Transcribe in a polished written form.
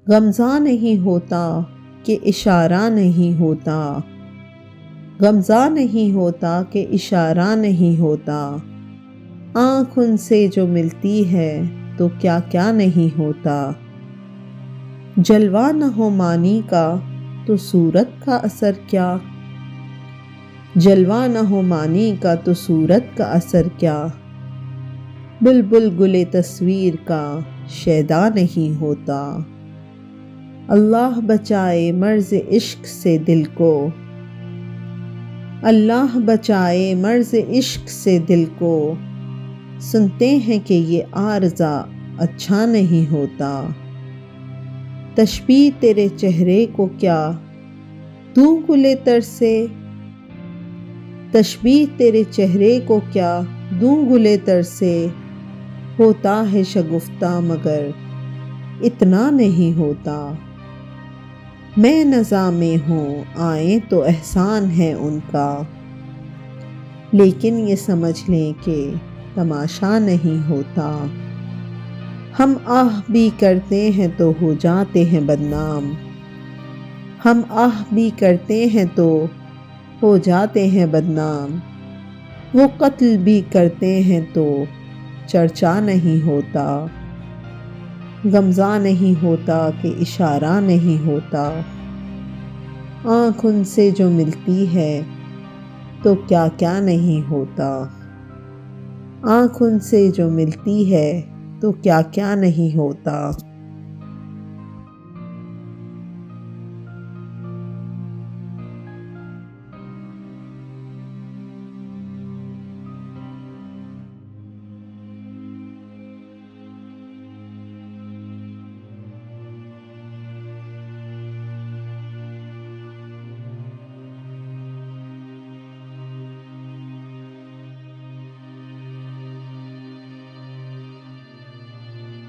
غمزہ نہیں ہوتا کہ اشارہ نہیں ہوتا، غمزہ نہیں ہوتا کہ اشارہ نہیں ہوتا، آنکھ ان سے جو ملتی ہے تو کیا کیا نہیں ہوتا۔ جلوہ نہ ہو معنی کا تو صورت کا اثر کیا، جلوہ نہ ہو معنی کا تو صورت کا اثر کیا، بلبل گل تصویر کا شیدا نہیں ہوتا۔ اللہ بچائے مرض عشق سے دل کو، اللہ بچائے مرض عشق سے دل کو، سنتے ہیں کہ یہ عارضہ اچھا نہیں ہوتا۔ تشبیہ تیرے چہرے کو کیا دوں گلِ تر سے، تشبیہ تیرے چہرے کو کیا دوں گلِ تر سے، ہوتا ہے شگفتہ مگر اتنا نہیں ہوتا۔ میں نزاع میں ہوں آئیں تو احسان ہے ان کا، لیکن یہ سمجھ لیں کہ تماشا نہیں ہوتا۔ ہم آہ بھی کرتے ہیں تو ہو جاتے ہیں بدنام، ہم آہ بھی کرتے ہیں تو ہو جاتے ہیں بدنام، وہ قتل بھی کرتے ہیں تو چرچا نہیں ہوتا۔ غمزہ نہیں ہوتا کہ اشارہ نہیں ہوتا، آنکھ ان سے جو ملتی ہے تو کیا کیا نہیں ہوتا۔ آنکھ ان سے جو ملتی ہے تو کیا کیا نہیں ہوتا۔